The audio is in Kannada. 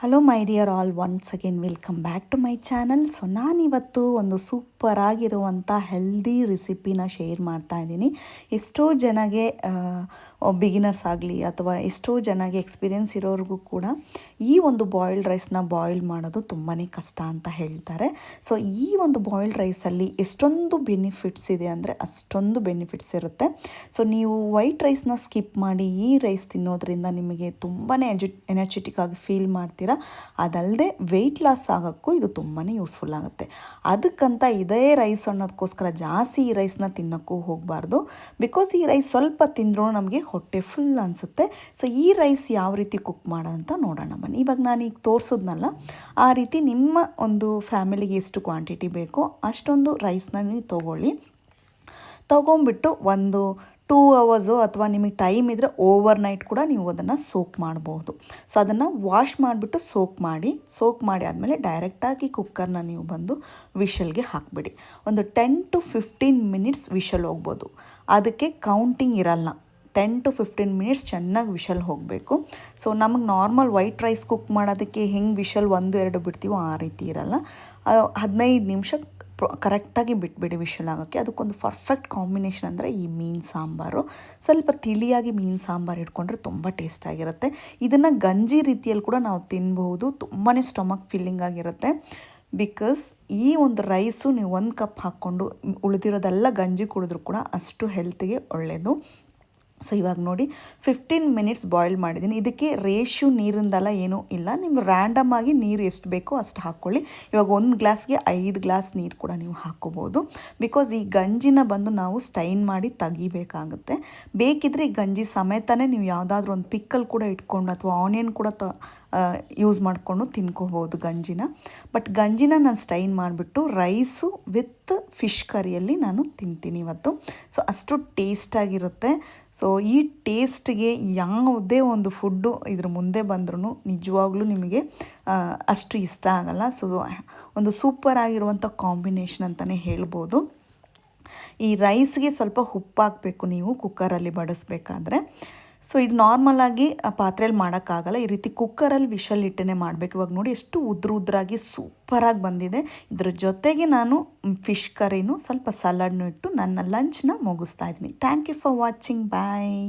Hello my dear all, once again welcome back to my channel. So ನಾನಿವತ್ತು ಒಂದು ಸೂಪರ್ ಆಗಿರುವಂಥ ಹೆಲ್ದಿ ರೆಸಿಪಿನ ಶೇರ್ ಮಾಡ್ತಾ ಇದ್ದೀನಿ. ಎಷ್ಟೋ ಜನಗೆ ಬಿಗಿನರ್ಸ್ ಆಗಲಿ ಅಥವಾ ಎಷ್ಟೋ ಜನಗೆ ಎಕ್ಸ್ಪೀರಿಯೆನ್ಸ್ ಇರೋರಿಗೂ ಕೂಡ ಈ ಒಂದು ಬಾಯ್ಲ್ಡ್ ರೈಸ್ನ ಬಾಯ್ಲ್ ಮಾಡೋದು ತುಂಬಾ ಕಷ್ಟ ಅಂತ ಹೇಳ್ತಾರೆ. ಸೊ ಈ ಒಂದು ಬಾಯ್ಲ್ಡ್ ರೈಸಲ್ಲಿ ಎಷ್ಟೊಂದು ಬೆನಿಫಿಟ್ಸ್ ಇದೆ ಅಂದರೆ ಅಷ್ಟೊಂದು ಬೆನಿಫಿಟ್ಸ್ ಇರುತ್ತೆ. ಸೊ ನೀವು ವೈಟ್ ರೈಸ್ನ ಸ್ಕಿಪ್ ಮಾಡಿ ಈ ರೈಸ್ ತಿನ್ನೋದ್ರಿಂದ ನಿಮಗೆ ತುಂಬಾ ಎನರ್ಜೆಟಿಕ್ ಆಗಿ ಫೀಲ್ ಮಾಡ್ತೀರಾ. ಅದಲ್ಲದೆ ವೆಯ್ಟ್ ಲಾಸ್ ಆಗೋಕ್ಕೂ ಇದು ತುಂಬಾ ಯೂಸ್ಫುಲ್ ಆಗುತ್ತೆ. ಅದಕ್ಕಂತ ಇದೇ ರೈಸ್ ಅನ್ನೋದಕ್ಕೋಸ್ಕರ ಜಾಸ್ತಿ ಈ ರೈಸ್ನ ತಿನ್ನೋಕ್ಕೂ ಹೋಗಬಾರ್ದು. ಬಿಕಾಸ್ ಈ ರೈಸ್ ಸ್ವಲ್ಪ ತಿಂದರೂ ನಮಗೆ ಹೊಟ್ಟೆ ಫುಲ್ ಅನಿಸುತ್ತೆ. ಸೊ ಈ ರೈಸ್ ಯಾವ ರೀತಿ ಕುಕ್ ಮಾಡೋದಂತ ನೋಡೋಣ ಬನ್ನಿ. ಇವಾಗ ನಾನೀಗ ತೋರಿಸೋದ್ನಲ್ಲ ಆ ರೀತಿ ನಿಮ್ಮ ಒಂದು ಫ್ಯಾಮಿಲಿಗೆ ಎಷ್ಟು ಕ್ವಾಂಟಿಟಿ ಬೇಕೋ ಅಷ್ಟೊಂದು ರೈಸ್ನ ನೀವು ತೊಗೊಂಬಿಟ್ಟು ಒಂದು 2 ಅವರ್ಸು ಅಥವಾ ನಿಮಗೆ ಟೈಮ್ ಇದ್ದರೆ ಓವರ್ ನೈಟ್ ಕೂಡ ನೀವು ಅದನ್ನು ಸೋಕ್ ಮಾಡ್ಬೋದು. ಸೊ ಅದನ್ನು ವಾಶ್ ಮಾಡಿಬಿಟ್ಟು ಸೋಕ್ ಮಾಡಿ ಆದಮೇಲೆ ಡೈರೆಕ್ಟಾಗಿ ಕುಕ್ಕರ್ನ ನೀವು ಬಂದು ವಿಷಲ್ಗೆ ಹಾಕಿಬಿಡಿ. ಒಂದು 10 to 15 ಮಿನಿಟ್ಸ್ ವಿಷಲ್ ಹೋಗ್ಬೋದು. ಅದಕ್ಕೆ ಕೌಂಟಿಂಗ್ ಇರಲ್ಲ. 10 to 15 ಮಿನಿಟ್ಸ್ ಚೆನ್ನಾಗಿ ವಿಷಲ್ ಹೋಗಬೇಕು. ಸೊ ನಮಗೆ ನಾರ್ಮಲ್ ವೈಟ್ ರೈಸ್ ಕುಕ್ ಮಾಡೋದಕ್ಕೆ ಹೆಂಗೆ ವಿಷಲ್ 1-2 ಬಿಡ್ತೀವೋ ಆ ರೀತಿ ಇರಲ್ಲ. 15 ನಿಮಿಷ ಕರೆಕ್ಟಾಗಿ ಬಿಟ್ಬಿಡಿ ವಿಷಲ್ ಆಗೋಕ್ಕೆ. ಅದಕ್ಕೊಂದು ಪರ್ಫೆಕ್ಟ್ ಕಾಂಬಿನೇಷನ್ ಅಂದರೆ ಈ ಮೀನು ಸಾಂಬಾರು. ಸ್ವಲ್ಪ ತಿಳಿಯಾಗಿ ಮೀನು ಸಾಂಬಾರು ಇಟ್ಕೊಂಡ್ರೆ ತುಂಬ ಟೇಸ್ಟಾಗಿರುತ್ತೆ. ಇದನ್ನು ಗಂಜಿ ರೀತಿಯಲ್ಲಿ ಕೂಡ ನಾವು ತಿನ್ಬಹುದು. ತುಂಬಾ ಸ್ಟೊಮಕ್ ಫಿಲ್ಲಿಂಗ್ ಆಗಿರುತ್ತೆ. ಬಿಕಾಸ್ ಈ ಒಂದು ರೈಸು ನೀವು 1 ಕಪ್ ಹಾಕ್ಕೊಂಡು ಉಳಿದಿರೋದೆಲ್ಲ ಗಂಜಿ ಕುಡಿದ್ರೂ ಕೂಡ ಅಷ್ಟು ಹೆಲ್ತಿಗೆ ಒಳ್ಳೆಯದು. ಸೊ ಇವಾಗ ನೋಡಿ 15 ಮಿನಿಟ್ಸ್ ಬಾಯ್ಲ್ ಮಾಡಿದ್ದೀನಿ. ಇದಕ್ಕೆ ರೇಷು ನೀರಿಂದೆಲ್ಲ ಏನೂ ಇಲ್ಲ. ನೀವು ರ್ಯಾಂಡಮ್ ಆಗಿ ನೀರು ಎಷ್ಟು ಬೇಕೋ ಅಷ್ಟು ಹಾಕ್ಕೊಳ್ಳಿ. ಇವಾಗ 1 ಗ್ಲಾಸ್ಗೆ 5 ಗ್ಲಾಸ್ ನೀರು ಕೂಡ ನೀವು ಹಾಕ್ಕೋಬೋದು. ಬಿಕಾಸ್ ಈ ಗಂಜಿನ ಬಂದು ನಾವು ಸ್ಟೈನ್ ಮಾಡಿ ತೆಗಿಬೇಕಾಗುತ್ತೆ. ಬೇಕಿದ್ದರೆ ಈ ಗಂಜಿ ಸಮೇತನೇ ನೀವು ಯಾವುದಾದ್ರೂ ಒಂದು ಪಿಕ್ಕಲ್ ಕೂಡ ಇಟ್ಕೊಂಡು ಅಥವಾ ಆನಿಯನ್ ಕೂಡ ಯೂಸ್ ಮಾಡಿಕೊಂಡು ತಿನ್ಕೋಬೋದು ಗಂಜಿನ. ಬಟ್ ಗಂಜಿನ ನಾನು ಸ್ಟೈನ್ ಮಾಡಿಬಿಟ್ಟು ರೈಸು ವಿತ್ ಫಿಶ್ ಕರಿಯಲ್ಲಿ ನಾನು ತಿಂತೀನಿ ಇವತ್ತು. ಸೊ ಅಷ್ಟು ಟೇಸ್ಟಾಗಿರುತ್ತೆ. ಸೊ ಈ ಟೇಸ್ಟ್ಗೆ ಯಾವುದೇ ಒಂದು ಫುಡ್ಡು ಇದ್ರ ಮುಂದೆ ಬಂದ್ರೂ ನಿಜವಾಗ್ಲೂ ನಿಮಗೆ ಅಷ್ಟು ಇಷ್ಟ ಆಗಲ್ಲ. ಸೊ ಒಂದು ಸೂಪರ್ ಆಗಿರುವಂಥ ಕಾಂಬಿನೇಷನ್ ಅಂತಲೇ ಹೇಳ್ಬೋದು. ಈ ರೈಸ್ಗೆ ಸ್ವಲ್ಪ ಉಪ್ಪು ಹಾಕಬೇಕು ನೀವು ಕುಕ್ಕರಲ್ಲಿ ಬಡಿಸ್ಬೇಕಾದ್ರೆ. ಸೊ ಇದು ನಾರ್ಮಲಾಗಿ ಪಾತ್ರೆಯಲ್ಲಿ ಮಾಡೋಕ್ಕಾಗಲ್ಲ. ಈ ರೀತಿ ಕುಕ್ಕರಲ್ಲಿ ವಿಷಲ್ ಇಟ್ಟೇ ಮಾಡಬೇಕು. ಇವಾಗ ನೋಡಿ ಎಷ್ಟು ಉದ್ರಾಗಿ ಸೂಪರಾಗಿ ಬಂದಿದೆ. ಇದ್ರ ಜೊತೆಗೆ ನಾನು ಫಿಶ್ ಕರಿನೂ ಸ್ವಲ್ಪ ಸಲಾಡ್ನೂ ಇಟ್ಟು ನನ್ನ ಲಂಚ್ನ ಮುಗಿಸ್ತಾ ಇದ್ದೀನಿ. Thank you for watching. Bye.